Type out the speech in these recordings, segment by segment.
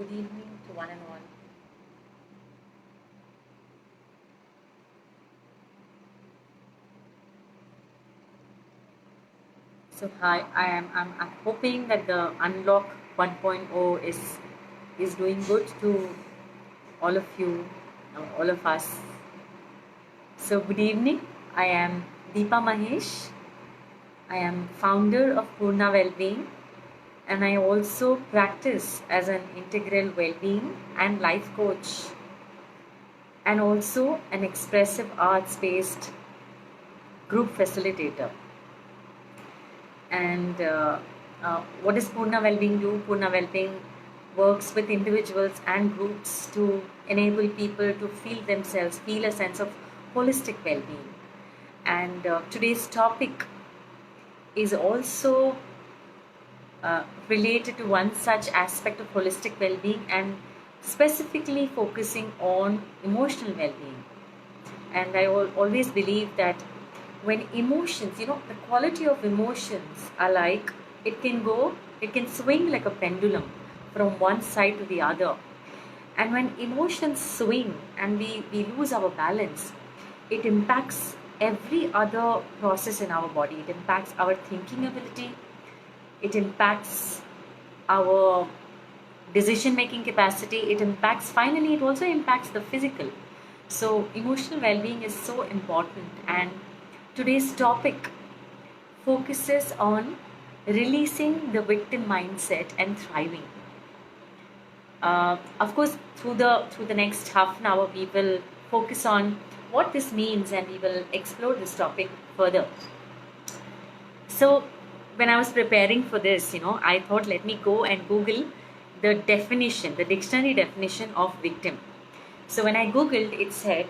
Good evening to one and all. So hi, I'm hoping that the Unlock 1.0 is doing good to all of you, all of us. So good evening. I am Deepa Mahesh. I am founder of Purna Wellbeing, and I also practice as an integral well-being and life coach, and also an expressive arts-based group facilitator. And what does Purna Wellbeing do? Purna Wellbeing works with individuals and groups to enable people to feel themselves, feel a sense of holistic well-being. And today's topic is also related to one such aspect of holistic well-being, and specifically focusing on emotional well-being. And I always believe that when emotions, the quality of emotions are like, it can swing like a pendulum from one side to the other. And when emotions swing and we lose our balance, it impacts every other process in our body. It impacts our thinking ability, it impacts our decision making capacity, it also impacts the physical. So emotional well-being is so important, and today's topic focuses on releasing the victim mindset and thriving. Of course, through the next half an hour, we will focus on what this means, and we will explore this topic further. So, when I was preparing for this, I thought, let me go and Google the dictionary definition of victim. So, when I Googled, it said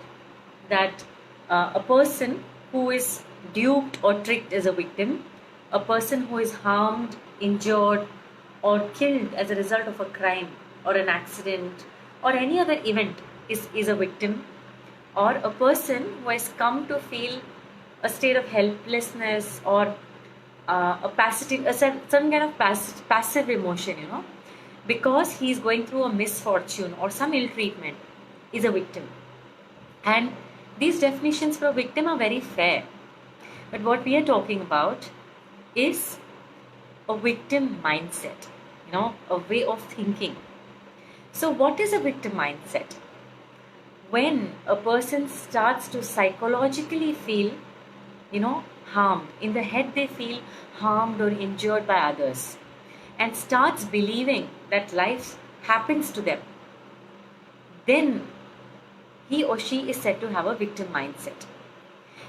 that a person who is duped or tricked is a victim, a person who is harmed, injured, or killed as a result of a crime or an accident or any other event is a victim, or a person who has come to feel a state of helplessness, or certain kind of passive emotion, because he is going through a misfortune or some ill treatment, is a victim. And these definitions for a victim are very fair. But what we are talking about is a victim mindset, a way of thinking. So, what is a victim mindset? When a person starts to psychologically feel, harmed, in the head they feel harmed or injured by others, and starts believing that life happens to them, then he or she is said to have a victim mindset.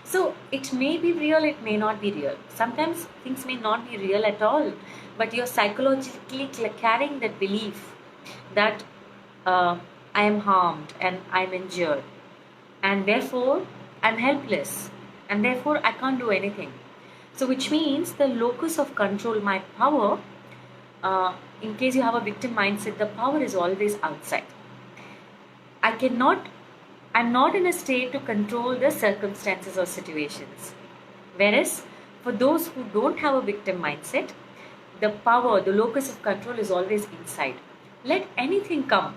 So it may be real, it may not be real. Sometimes things may not be real at all, but you're psychologically carrying that belief that I am harmed and I'm injured, and therefore I'm helpless, and therefore I can't do anything. So, which means the locus of control, my power, in case you have a victim mindset, the power is always outside. I cannot, I'm not in a state to control the circumstances or situations. Whereas for those who don't have a victim mindset, the power, the locus of control is always inside. Let anything come,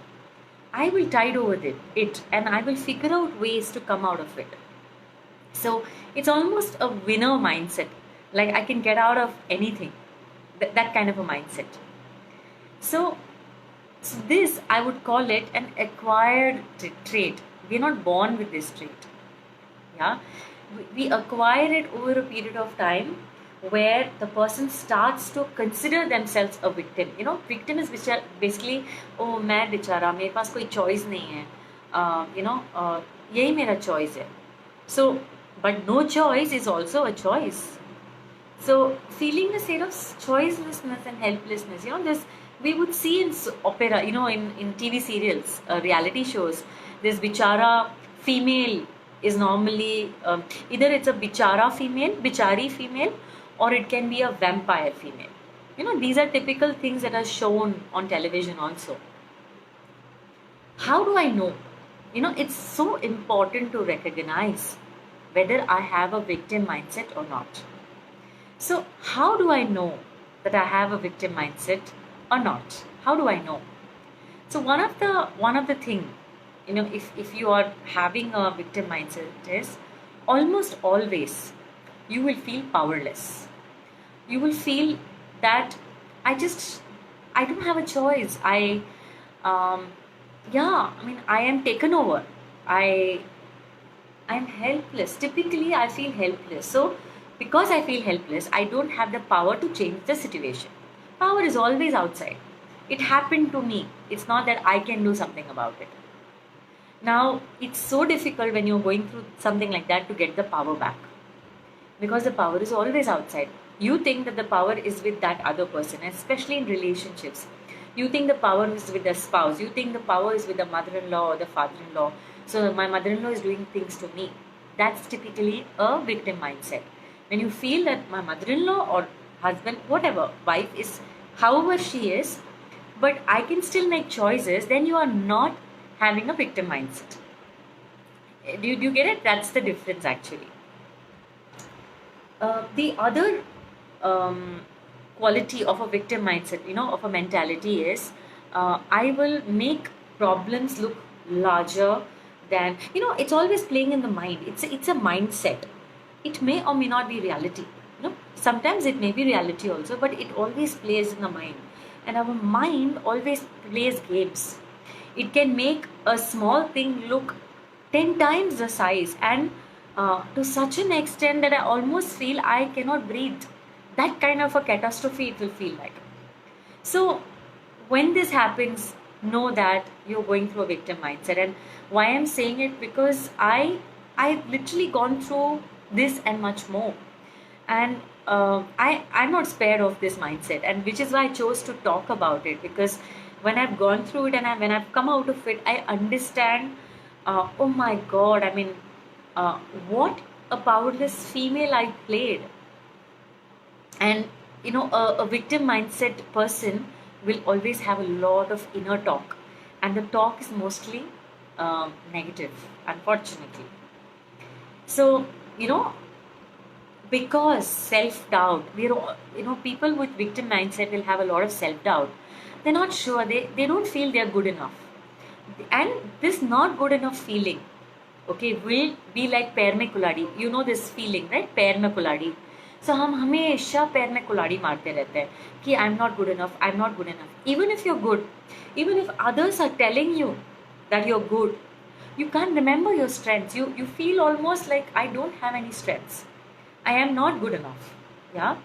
I will tide over it, and I will figure out ways to come out of it. So it's almost a winner mindset. Like I can get out of anything. That kind of a mindset. So, so this, I would call it an acquired trait. We're not born with this trait. Yeah, we acquire it over a period of time where the person starts to consider themselves a victim. Victim is basically, oh मैं बेचारा, मेरे पास कोई choice नहीं है, यही मेरा choice है. So, but no choice is also a choice. So, feeling a state of choicelessness and helplessness, this we would see in opera, in TV serials, reality shows. This bichara female is normally either it's a bichara female, bichari female, or it can be a vampire female. These are typical things that are shown on television also. How do I know? It's so important to recognize whether I have a victim mindset or not. So, how do I know that I have a victim mindset or not? How do I know? So one of the thing, if you are having a victim mindset, is almost always you will feel powerless. You will feel that I don't have a choice. Um, yeah, I mean, I am taken over. I I'm helpless. Typically, I feel helpless. So, because I feel helpless, I don't have the power to change the situation. Power is always outside. It happened to me. It's not that I can do something about it. Now, it's so difficult when you're going through something like that to get the power back, because the power is always outside. You think that the power is with that other person, especially in relationships. You think the power is with the spouse. You think the power is with the mother in law or the father in law. So, my mother in law is doing things to me. That's typically a victim mindset. When you feel that my mother in law or husband, whatever, wife is however she is, but I can still make choices, then you are not having a victim mindset. Do you get it? That's the difference actually. The other um, quality of a victim mindset, of a mentality is, I will make problems look larger than, it's always playing in the mind. It's a mindset. It may or may not be reality. Sometimes it may be reality also, but it always plays in the mind. And our mind always plays games. It can make a small thing look 10 times the size, and to such an extent that I almost feel I cannot breathe. That kind of a catastrophe it will feel like. So, when this happens, know that you're going through a victim mindset. And why I'm saying it, because I've literally gone through this and much more. And I'm not spared of this mindset, and which is why I chose to talk about it, because when I've gone through it and when I've come out of it, I understand. Oh my God! I mean, uh, what a powerless female I played. And a victim mindset person will always have a lot of inner talk, and the talk is mostly negative, unfortunately. So, you know because self doubt, people with victim mindset will have a lot of self doubt. They're not sure, they don't feel they're good enough. And this not good enough feeling, okay, will be like पैर में कुल्हाड़ी. This feeling, right? पैर में कुल्हाड़ी. So हम हमेशा पैर में कुल्हाड़ी मारते रहते हैं कि I'm not good enough, I'm not good enough. Even if you're good, even if others are telling you that you're good, you can't remember your strengths. You feel almost like I don't have any strengths. I am not good enough. Yeah.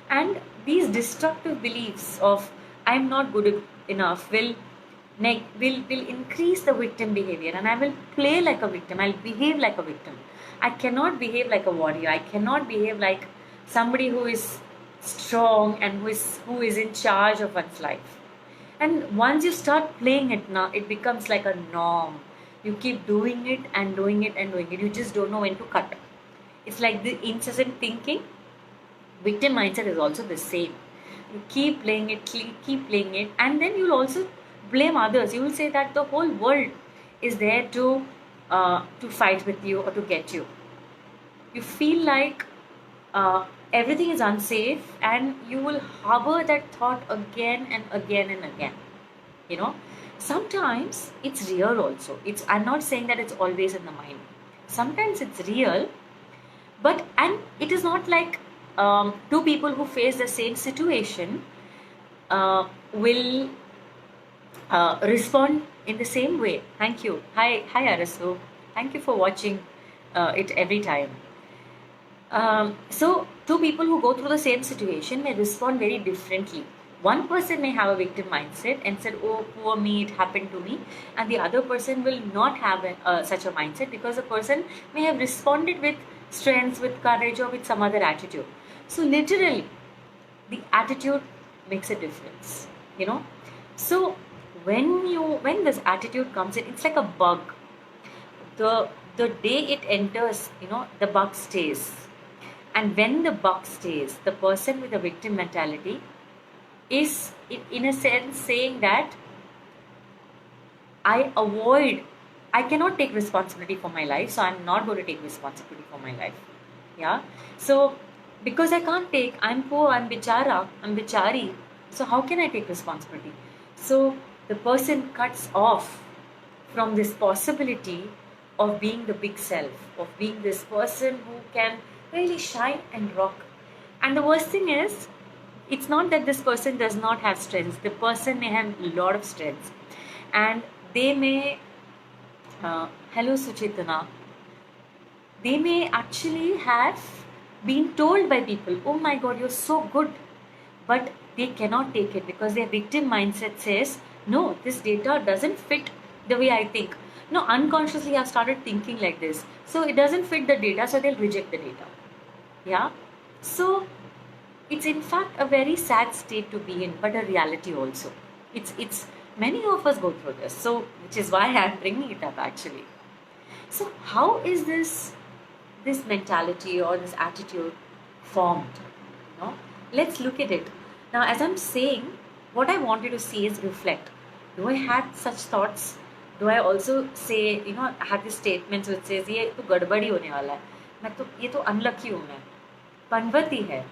And these destructive beliefs of I'm not good enough will increase the victim behavior, and I will play like a victim. I'll behave like a victim. I cannot behave like a warrior. I cannot behave like somebody who is strong and who is in charge of one's life. And once you start playing it now, it becomes like a norm. You keep doing it and doing it and doing it. You just don't know when to cut. It's like the incessant thinking. Victim mindset is also the same. You keep playing it, keep playing it, and then you'll also blame others. You will say that the whole world is there to fight with you or to get you. You feel like everything is unsafe, and you will harbor that thought again and again and again. You know, sometimes it's real also. I'm not saying that it's always in the mind. Sometimes it's real, and it is not like two people who face the same situation will respond in the same way. Thank you. Hi Arasu. Thank you for watching it every time. So, two people who go through the same situation may respond very differently. One person may have a victim mindset and said, "Oh, poor me, it happened to me," and the other person will not have such a mindset, because the person may have responded with strength, with courage, or with some other attitude. So, literally, the attitude makes a difference. You know. So, when this attitude comes in, it's like a bug. The day it enters, the bug stays. And when the bug stays, the person with a victim mentality is, in a sense, saying that I cannot take responsibility for my life, so I'm not going to take responsibility for my life. Yeah. So, because I can't take, I'm poor, I'm bichara, I'm bichari, so how can I take responsibility? So, the person cuts off from this possibility of being the big self, of being this person who can really shine and rock. And the worst thing is, it's not that this person does not have strengths. The person may have a lot of strengths, and they may, hello Suchitana, they may actually have been told by people, oh my god, you're so good, but they cannot take it because their victim mindset says, no, this data doesn't fit the way I think. No, unconsciously I've started thinking like this. So it doesn't fit the data, so they'll reject the data. Yeah. So it's in fact a very sad state to be in, but a reality also. It's many of us go through this. So which is why I'm bringing it up actually. So how is this mentality or this attitude formed? You know, let's look at it. Now, as I'm saying, what I want you to see is reflect. Do I have such thoughts? Do I also say, I have this statements which says, ये तो गड़बड़ी होने वाला है, ये तो unlucky हूँ मैं, पंवती है,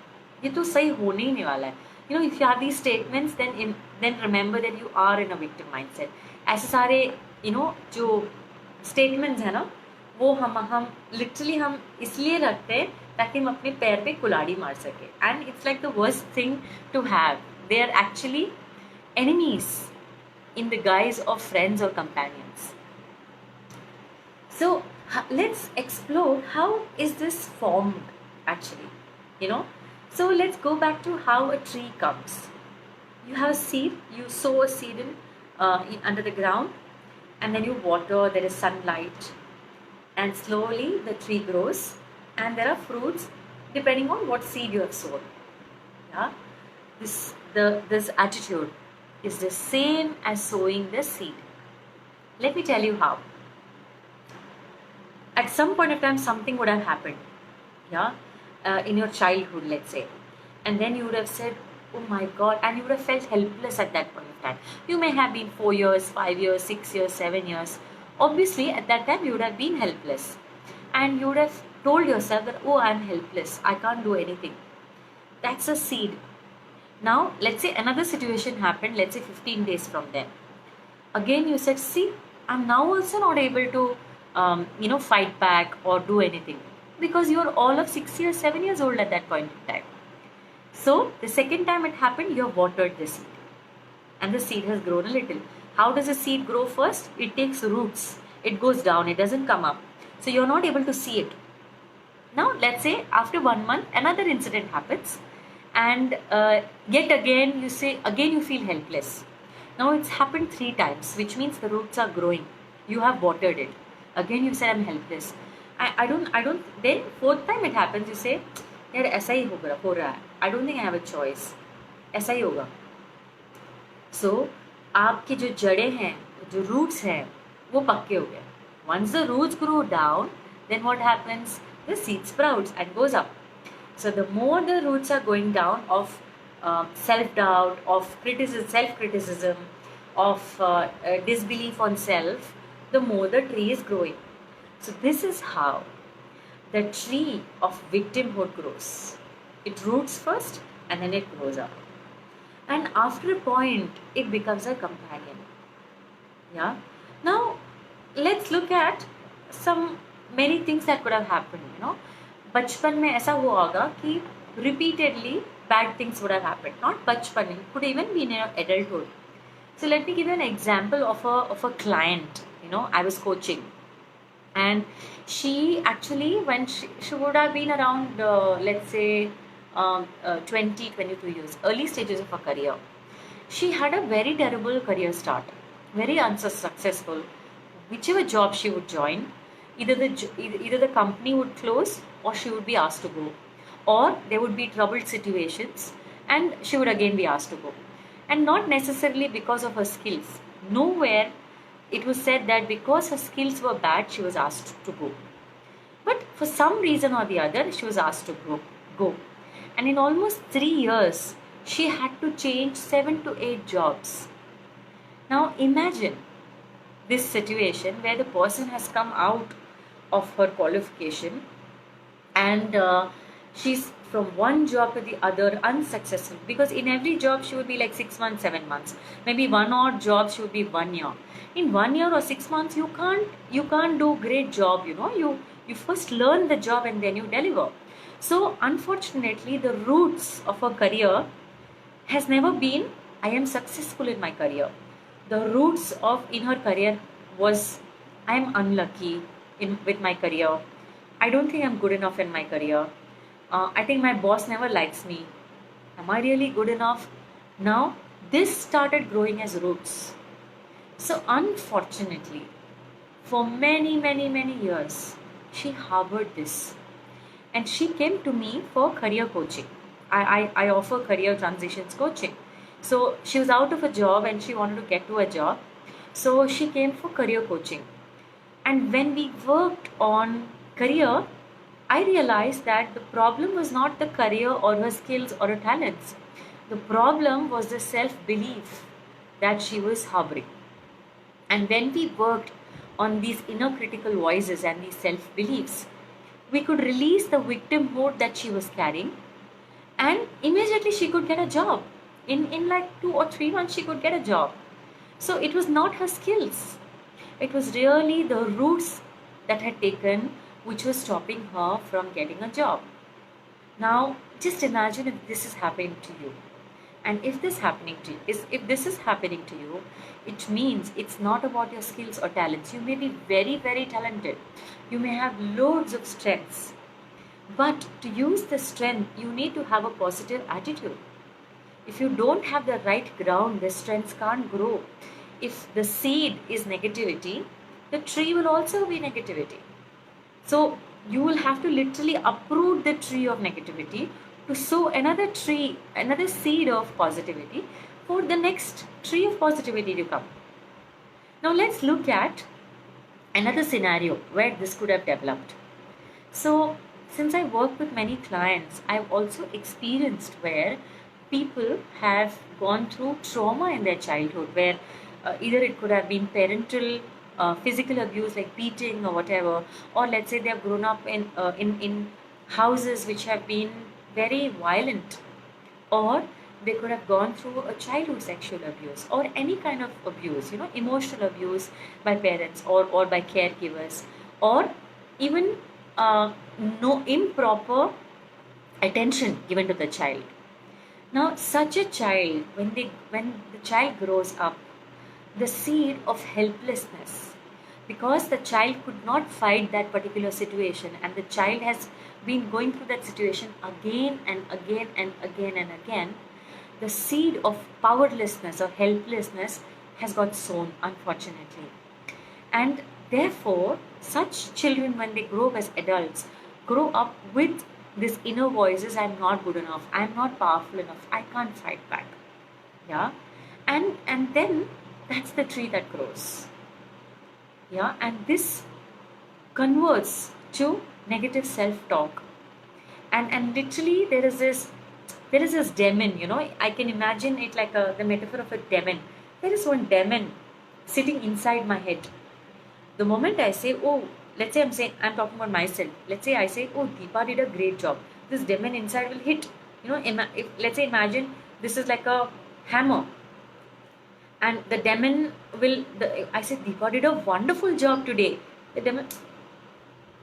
ये तो सही होने ही नहीं वाला है. If you have these statements, then remember that you are in a victim mindset. ऐसे सारे, जो statements है ना, वो हम लिटरली हम इसलिए रखते हैं ताकि हम अपने पैर पे कुल्हाड़ी मार सके. And it's like the worst thing to have. They are actually enemies in the guise of friends or companions. So let's explore how is this formed actually. So let's go back to how a tree comes. You have a seed, you sow a seed in under the ground, and then you water, there is sunlight, and slowly the tree grows, and there are fruits depending on what seed you have sown. Yeah, this attitude is the same as sowing the seed. Let me tell you how. At some point of time, something would have happened. Yeah, in your childhood, let's say, and then you would have said, oh my god, and you would have felt helpless at that point of time. You may have been 4 years, 5 years, 6 years, 7 years. Obviously, at that time, you would have been helpless. And you would have told yourself that, oh, I'm helpless. I can't do anything. That's a seed. Now, let's say another situation happened, let's say 15 days from then. Again, you said, see, I'm now also not able to, fight back or do anything. Because you're all of 6 years, 7 years old at that point in time. So, the second time it happened, you have watered the seed. And the seed has grown a little. How does a seed grow first? It takes roots. It goes down. It doesn't come up. So you're not able to see it. Now, let's say after 1 month, another incident happens. And yet again, you feel helpless. Now, it's happened 3 times, which means the roots are growing. You have watered it. Again, you said, I'm helpless. I don't. Then, 4th time it happens, you say, यार ऐसा ही हो रहा है. I don't think I have a choice. ऐसा ही होगा. So, आपकी जो जड़ें हैं, जो roots हैं, वो पक्के हो गए. Once the roots grow down, then what happens? The seed sprouts and goes up. So the more the roots are going down of self-doubt, of self-criticism, of disbelief on self, the more the tree is growing. So this is how the tree of victimhood grows. It roots first and then it grows up. And after a point, it becomes a companion. Yeah. Now, let's look at many things that could have happened. बचपन में ऐसा हुआ होगा कि repeatedly bad things would have happened. Not बचपन, it could even be in your adulthood. So let me give you an example of a client. I was coaching, and she actually, when she would have been around, let's say, 20, 22 years, early stages of her career. She had a very terrible career start, very unsuccessful. Whichever job she would join, either the company would close or she would be asked to go, or there would be troubled situations and she would again be asked to go. And not necessarily because of her skills. Nowhere it was said that because her skills were bad, she was asked to go. But for some reason or the other, she was asked to go. And in almost 3 years, she had to change 7 to 8 jobs. Now imagine this situation where the person has come out of her qualification and she's from one job to the other unsuccessful, because in every job she would be like 6 months, 7 months, maybe one odd job she would be 1 year. In 1 year or 6 months you can't do great job, you first learn the job and then you deliver. So unfortunately the roots of her career has never been I am successful in my career. The roots of in her career was I am unlucky in with my career. I don't think I'm good enough in my career. I think my boss never likes me. Am I really good enough? Now this started growing as roots. So unfortunately, for many, many, many years, she harbored this. And she came to me for career coaching. I offer career transitions coaching. So she was out of a job and she wanted to get to a job. So she came for career coaching. And when we worked on career, I realized that the problem was not the career or her skills or her talents. The problem was the self belief that she was harboring. And when we worked on these inner critical voices and these self beliefs, we could release the victimhood that she was carrying, and immediately she could get a job. In like 2 or 3 months, she could get a job. So it was not her skills, it was really the roots that had taken which was stopping her from getting a job. Now, just imagine if this is happening to you. And if this is happening to you, it means it's not about your skills or talents. You may be very, very talented. You may have loads of strengths. But to use the strength, you need to have a positive attitude. If you don't have the right ground, the strengths can't grow. If the seed is negativity, the tree will also be negativity. So you will have to literally uproot the tree of negativity to sow another tree, another seed of positivity for the next tree of positivity to come. Now let's look at another scenario where this could have developed. So since I work with many clients, I've also experienced where people have gone through trauma in their childhood, where either it could have been parental physical abuse like beating or whatever, or let's say they have grown up in houses which have been very violent, or they could have gone through a childhood sexual abuse or any kind of abuse, emotional abuse by parents or by caregivers, or even no improper attention given to the child. Now, such a child, when the child grows up, the seed of helplessness, because the child could not fight that particular situation, and the child has been going through that situation again and again and again and again, the seed of powerlessness or helplessness has got sown, unfortunately. And therefore, such children, when they grow as adults, grow up with these inner voices: I'm not good enough, I'm not powerful enough, I can't fight back. Yeah. And then that's the tree that grows. Yeah. And this converts to negative self-talk. And literally there is this demon, I can imagine it like the metaphor of a demon. There is one demon sitting inside my head. The moment I say, oh, let's say I'm talking about myself. Let's say I say, oh, Deepa did a great job. This demon inside will hit. Let's say imagine this is like a hammer, and the demon I said, Deepa did a wonderful job today. The demon,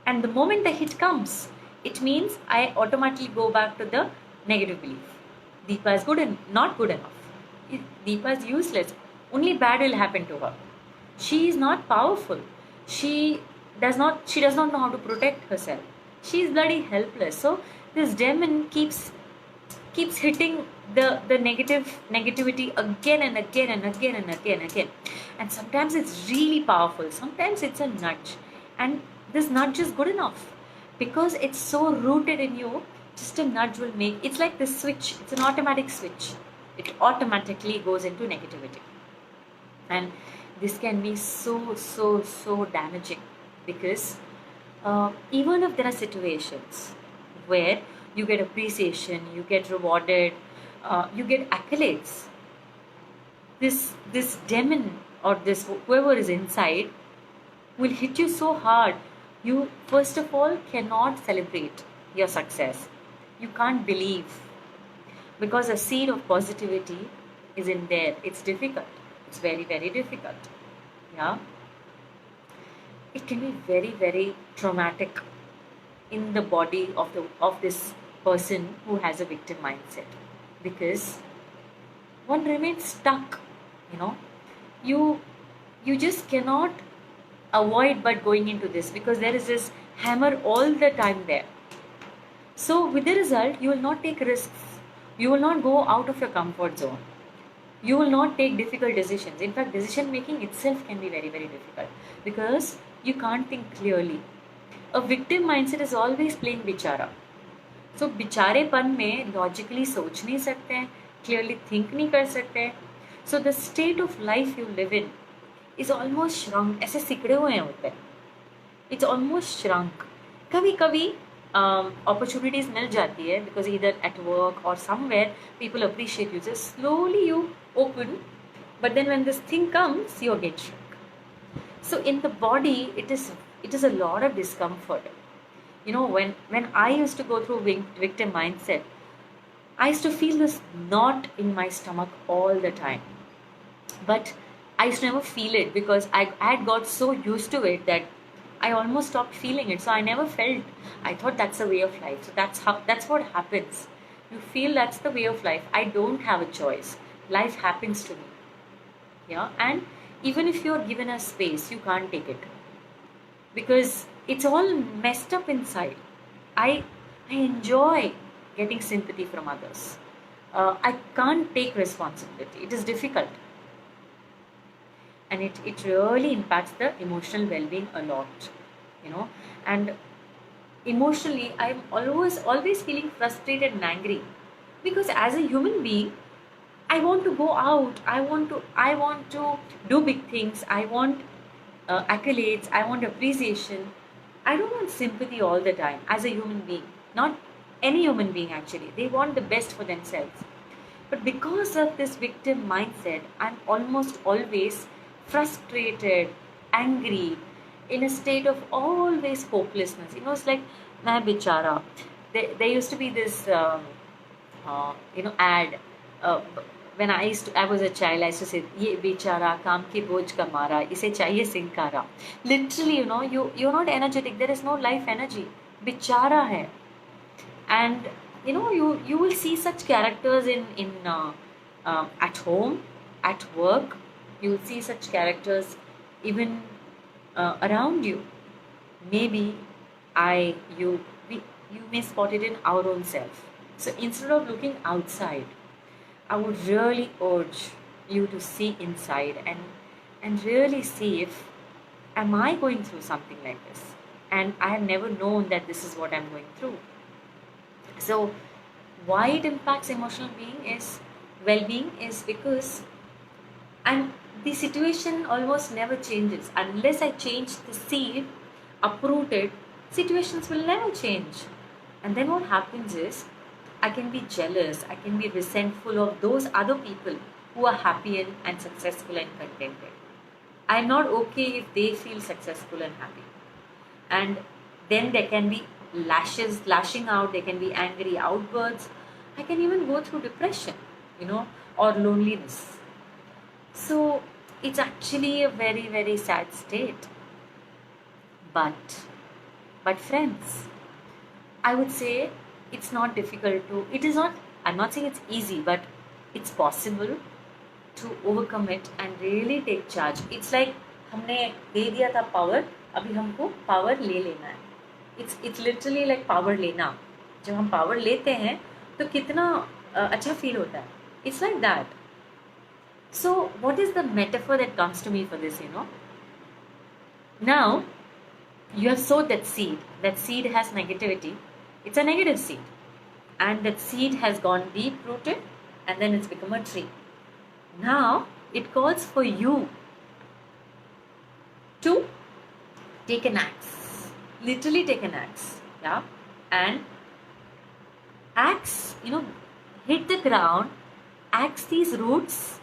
and the moment the hit comes, it means I automatically go back to the negative belief. Deepa is not good enough. Deepa is useless. Only bad will happen to her. She is not powerful. She does not know how to protect herself. She is bloody helpless. So this demon keeps hitting the negativity again and again and again and again and again. And sometimes it's really powerful. Sometimes it's a nudge. And this nudge is good enough because it's so rooted in you. Just a nudge will make, it's like this switch. It's an automatic switch. It automatically goes into negativity. And this can be so damaging, because even if there are situations where you get appreciation, you get rewarded, you get accolades, this demon or this whoever is inside will hit you so hard. You first of all cannot celebrate your success. you can't believe, because a seed of positivity is in there. It's difficult. It's very, very difficult. Yeah. It can be very, very traumatic in the body of this person who has a victim mindset, because one remains stuck. You know, you you just cannot avoid but going into this, because there is this hammer all the time there. So with the result, you will not take risks. You will not go out of your comfort zone. You will not take difficult decisions. In fact, decision making itself can be very, very difficult, because you can't think clearly. A victim mindset is always playing बिचारा. So बिचारेपन में logically सोच नहीं सकते हैं, clearly think नहीं कर सकते हैं. So the state of life you live in is almost shrunk. ऐसे सिकड़े हुए होते हैं. It's almost shrunk. कभी कभी opportunities मिल जाती है, because either at work or somewhere people appreciate you. So slowly you open, but then when this thing comes, you get shrunk. So in the body, it is a lot of discomfort. You know, when I used to go through victim mindset, I used to feel this knot in my stomach all the time. But I used to never feel it, because I had got so used to it that I almost stopped feeling it. So I never felt. I thought that's the way of life. So that's what happens. You feel that's the way of life. I don't have a choice. Life happens to me. Yeah, and even if you're given a space, you can't take it, because it's all messed up inside. I enjoy getting sympathy from others. I can't take responsibility. It is difficult, and it really impacts the emotional well-being a lot. You know, and emotionally, I'm always feeling frustrated and angry, because as a human being, I want to go out. I want to do big things. I want accolades. I want appreciation. I don't want sympathy all the time as a human being. Not any human being actually. They want the best for themselves. But because of this victim mindset, I'm almost always frustrated, angry, in a state of always hopelessness. You know, it's like, "मैं बेचारा." There used to be this, ad. Uh, when I was a child, I used to say, "ये बेचारा काम के बोझ का मारा, इसे चाहिए सिंकारा." Literally, you're not energetic. There is no life energy. बेचारा है. And you will see such characters in at home, at work. You will see such characters even around you. Maybe you may spot it in our own self. So instead of looking outside, I would really urge you to see inside and really see if, am I going through something like this? And I have never known that this is what I'm going through. So why it impacts emotional well-being is because the situation almost never changes. Unless I change the seed, uproot it, situations will never change. And then what happens is, I can be jealous, I can be resentful of those other people who are happy and successful and contented. I'm not okay if they feel successful and happy. And then there can be lashing out, there can be angry outbursts. I can even go through depression, or loneliness. So it's actually a very, very sad state. But friends, I would say it's not difficult I'm not saying it's easy, but it's possible to overcome it and really take charge. It's like हमने दे दिया था power, अभी हमको power ले लेना है. It's literally like power लेना. जब हम power लेते हैं तो कितना अच्छा feel होता है. It's like that. So what is the metaphor that comes to me for this, Now, you have sowed that seed. That seed has negativity. It's a negative seed. And that seed has gone deep rooted, and then it's become a tree. Now, it calls for you to take an axe. Literally take an axe. Yeah. And axe, hit the ground, axe these roots,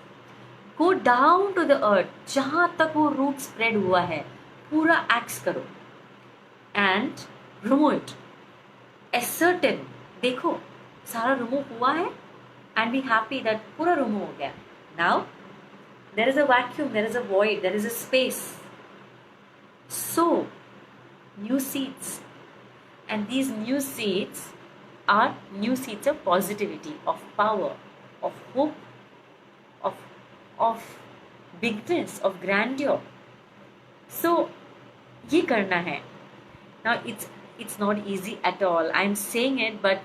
go down to the earth. जहाँ तक वो root spread हुआ है, पूरा axe करो. And remove it. Ascertain देखो सारा remove हुआ है, एंड बी हैप्पी दैट पूरा रिमूव हो गया. Now there is a vacuum, there is a void, there is a space. So new seeds, and these new seeds are new seeds of positivity, of power, of hope, of of bigness, of grandeur. So ये करना है. Now it's not easy at all. I'm saying it, but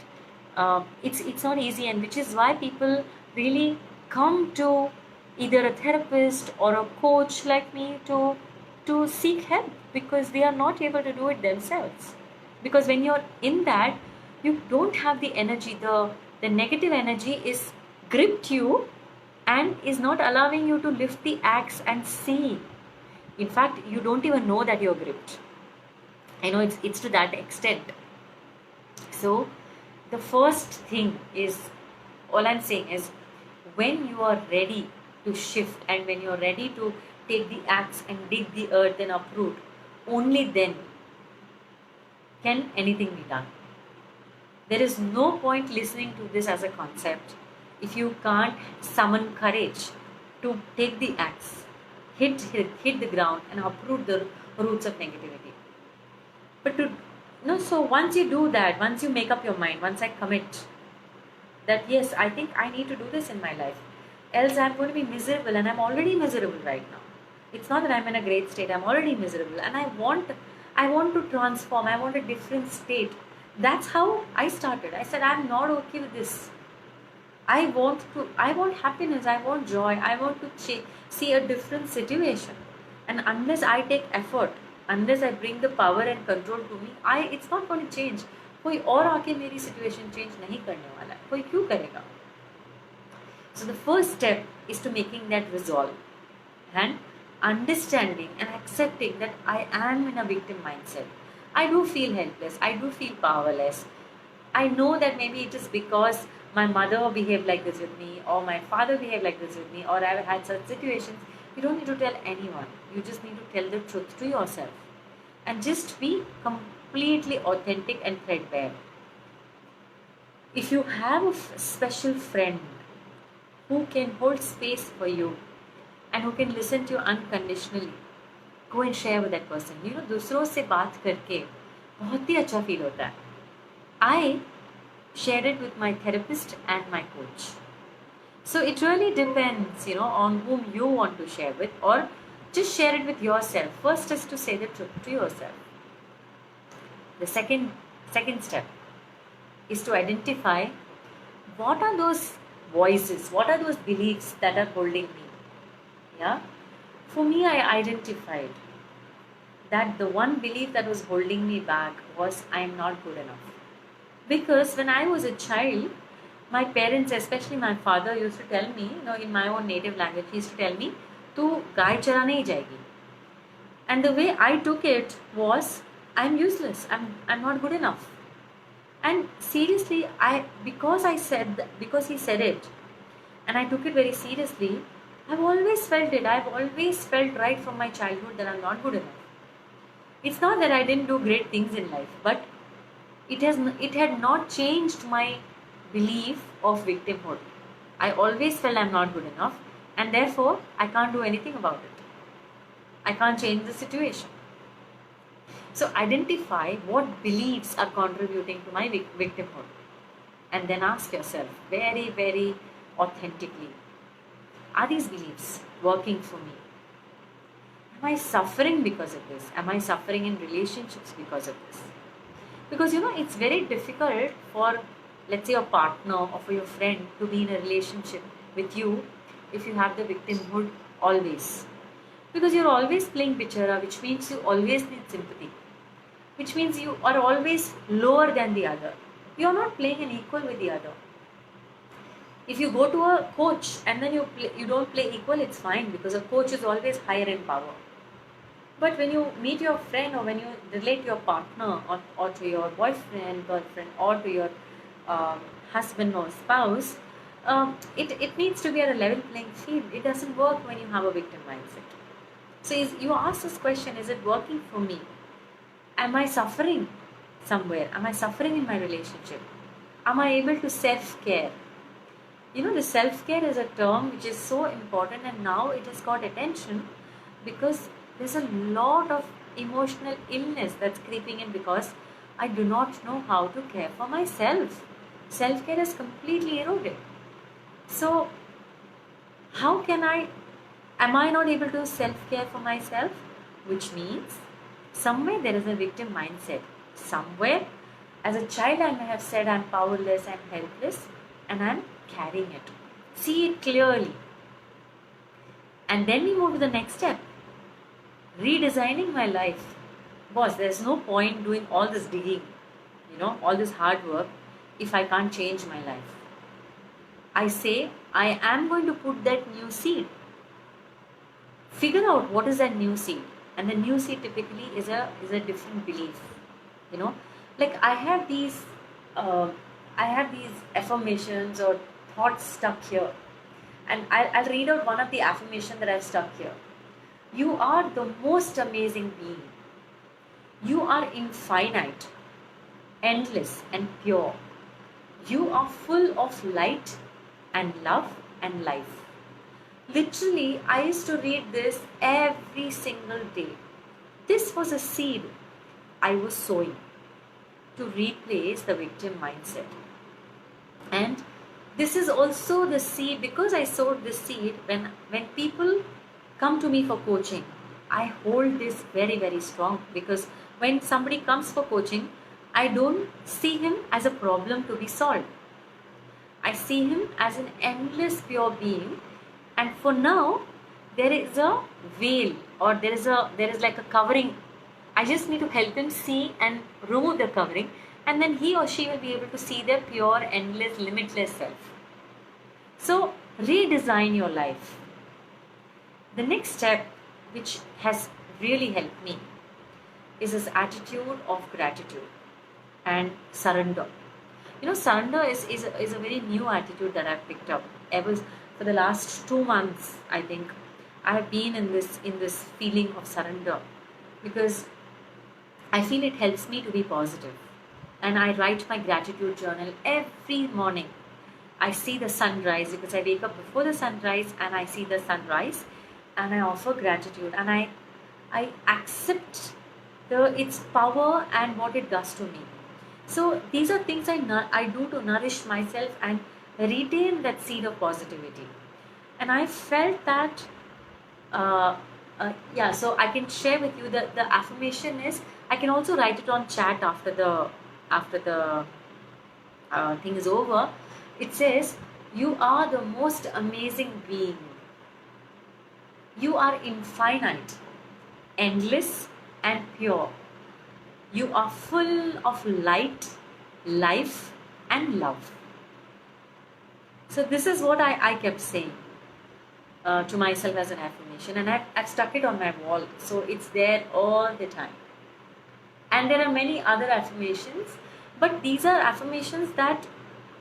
it's not easy, and which is why people really come to either a therapist or a coach like me to seek help, because they are not able to do it themselves. Because when you're in that, you don't have the energy. The negative energy is gripped you and is not allowing you to lift the axe and see. In fact, you don't even know that you're gripped. I know it's to that extent. So the first thing is, all I'm saying is, when you are ready to shift and when you're ready to take the axe and dig the earth and uproot, only then can anything be done. There is no point listening to this as a concept if you can't summon courage to take the axe, hit the ground and uproot the roots of negativity. But to no, so once you do that, once you make up your mind, once I commit that yes, I think I need to do this in my life, else I'm going to be miserable, and I'm already miserable right now. It's not that I'm in a great state, I'm already miserable, and I want to transform, I want a different state. That's how I started. I said, I'm not okay with this. I want happiness, I want joy, I want to see a different situation. And unless I take effort, unless I bring the power and control to me, it's not going to change. कोई और आके मेरी situation change नहीं करने वाला है. कोई क्यों करेगा? So the first step is to making that resolve and understanding and accepting that I am in a victim mindset. I do feel helpless. I do feel powerless. I know that maybe it is because my mother behaved like this with me, or my father behaved like this with me, or I've had such situations. You don't need to tell anyone. You just need to tell the truth to yourself. And just be completely authentic and threadbare. If you have a special friend who can hold space for you and who can listen to you unconditionally, go and share with that person. You know, दूसरों से बात करके बहुत ही अच्छा feel होता है. I share it with my therapist and my coach. So it really depends, on whom you want to share with, or just share it with yourself. First is to say the truth to yourself. The second step is to identify what are those voices, what are those beliefs that are holding me. Yeah? For me, I identified that the one belief that was holding me back was I am not good enough. Because when I was a child, my parents, especially my father, used to tell me, in my own native language, he used to tell me, "Tu गाय चराने ही जाएगी." And the way I took it was, I'm useless. I'm not good enough. And seriously, because he said it, and I took it very seriously, I've always felt it. I've always felt right from my childhood that I'm not good enough. It's not that I didn't do great things in life, but it had not changed my belief of victimhood. I always felt I'm not good enough, and therefore I can't do anything about it. I can't change the situation. So identify what beliefs are contributing to my victimhood, and then ask yourself very, very authentically, are these beliefs working for me? Am I suffering because of this? Am I suffering in relationships because of this? Because it's very difficult for, let's say, a partner or for your friend to be in a relationship with you if you have the victimhood always. Because you're always playing bichara, which means you always need sympathy, which means you are always lower than the other. You're not playing an equal with the other. If you go to a coach and then you don't play equal, it's fine, because a coach is always higher in power. But when you meet your friend, or when you relate to your partner, or to your boyfriend, girlfriend, or to your husband or spouse, it needs to be at a level playing field. It doesn't work when you have a victim mindset. So you ask this question, is it working for me? Am I suffering somewhere? Am I suffering in my relationship? Am I able to self-care? The self-care is a term which is so important, and now it has got attention because there's a lot of emotional illness that's creeping in because I do not know how to care for myself. Self-care is completely eroded. So, how am I not able to self-care for myself? Which means somewhere there is a victim mindset. Somewhere, as a child, I may have said I'm powerless, I'm helpless, and I'm carrying it. See it clearly. And then we move to the next step, redesigning my life. Boss, there's no point doing all this digging, all this hard work if I can't change my life. I say, I am going to put that new seed. Figure out what is that new seed. And the new seed typically is a different belief. You know, like uh, I have these affirmations or thoughts stuck here. And I'll read out one of the affirmation that I've stuck here. You are the most amazing being. You are infinite, endless, and pure. You are full of light and love and life. Literally, I used to read this every single day. This was a seed I was sowing to replace the victim mindset. And this is also the seed, because I sowed this seed, when people come to me for coaching, I hold this very, very strong, because when somebody comes for coaching, I don't see him as a problem to be solved. I see him as an endless pure being, and for now there is a veil, or there is like a covering. I just need to help him see and remove the covering, and then he or she will be able to see their pure, endless, limitless self. So redesign your life. The next step, which has really helped me, is this attitude of gratitude and surrender. Surrender is a very new attitude that I've picked up. Ever for the last 2 months, I think I have been in this feeling of surrender, because I feel it helps me to be positive. And I write my gratitude journal every morning. I see the sunrise, because I wake up before the sunrise and I see the sunrise, and I offer gratitude, and I accept its power and what it does to me. So these are things I do to nourish myself and retain that seed of positivity. And I felt that, yeah, so I can share with you that the affirmation is, I can also write it on chat after the thing is over. It says, you are the most amazing being. You are infinite, endless, and pure. You are full of light, life, and love. So this is what I kept saying to myself as an affirmation, and I've stuck it on my wall, so it's there all the time. And there are many other affirmations, but these are affirmations that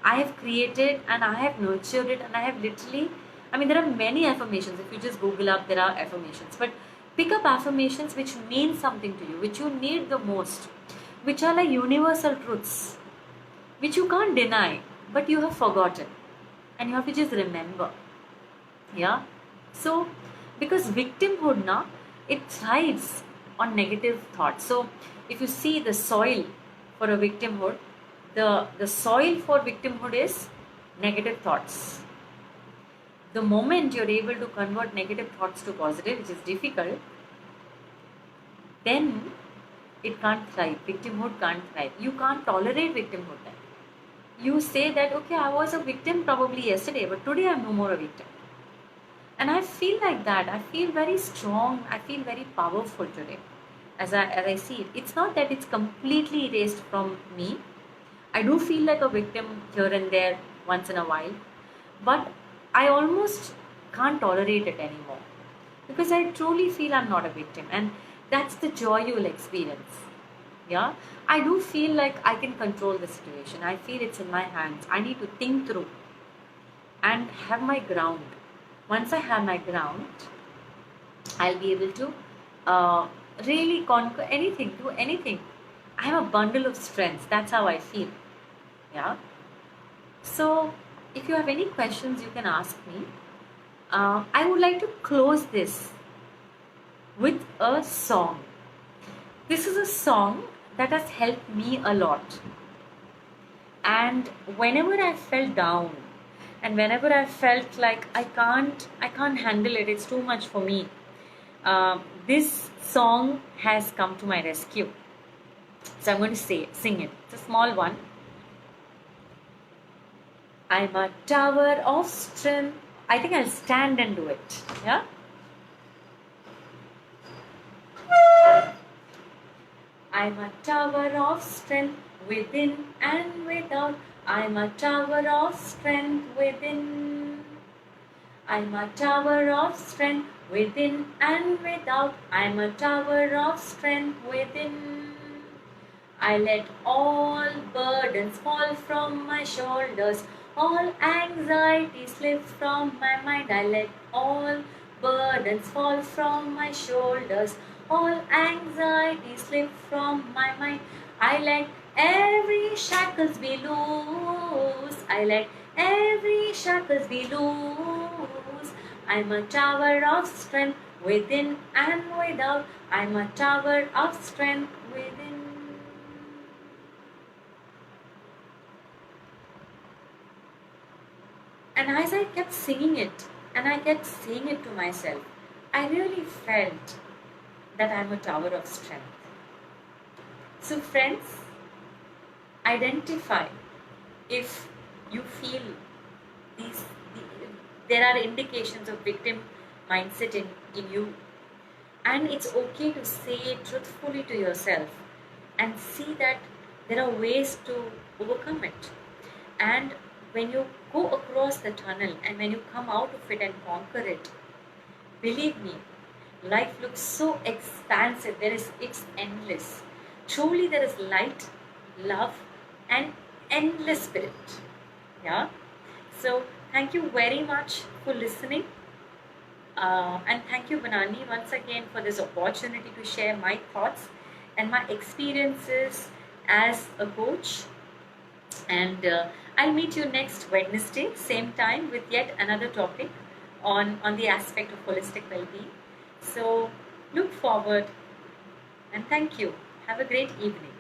I have created and I have nurtured it, and I have literally, there are many affirmations. If you just Google up, there are affirmations, but pick up affirmations which mean something to you, which you need the most, which are like universal truths, which you can't deny, but you have forgotten, and you have to just remember. Yeah. So, because victimhood now, it thrives on negative thoughts. So, if you see the soil for a victimhood, the soil for victimhood is negative thoughts. The moment you're able to convert negative thoughts to positive, which is difficult, then it can't thrive. Victimhood can't thrive. You can't tolerate victimhood then. You say that, okay, I was a victim probably yesterday, but today I'm no more a victim. And I feel like that. I feel very strong. I feel very powerful today as I see it. It's not that it's completely erased from me. I do feel like a victim here and there once in a while, but I almost can't tolerate it anymore, because I truly feel I'm not a victim, and that's the joy you will experience. Yeah, I do feel like I can control the situation. I feel it's in my hands. I need to think through and have my ground. Once I have my ground, I'll be able to really conquer anything, do anything. I have a bundle of strengths. That's how I feel. Yeah. So, if you have any questions, you can ask me. I would like to close this with a song. This is a song that has helped me a lot. And whenever I felt down, and whenever I felt like I can't handle it, it's too much for me, this song has come to my rescue. So I'm going to sing it. It's a small one. I'm a tower of strength. I think I'll stand and do it. Yeah? I'm a tower of strength within and without. I'm a tower of strength within. I'm a tower of strength within and without. I'm a tower of strength within. I let all burdens fall from my shoulders, all anxiety slip from my mind. I let all burdens fall from my shoulders, all anxiety slip from my mind. I let every shackles be loose. I let every shackles be loose. I'm a tower of strength within and without. I'm a tower of strength within. And as I kept singing it and I kept saying it to myself, I really felt that I'm a tower of strength. So, friends, identify if you feel these, there are indications of victim mindset in you. And it's okay to say it truthfully to yourself and see that there are ways to overcome it. And when you go across the tunnel and when you come out of it and conquer it, believe me, life looks so expansive. It's endless. Truly, there is light, love, and endless spirit. Yeah. So thank you very much for listening. And thank you, Banani, once again for this opportunity to share my thoughts and my experiences as a coach. And I'll meet you next Wednesday, same time, with yet another topic on the aspect of holistic well-being. So look forward and thank you. Have a great evening.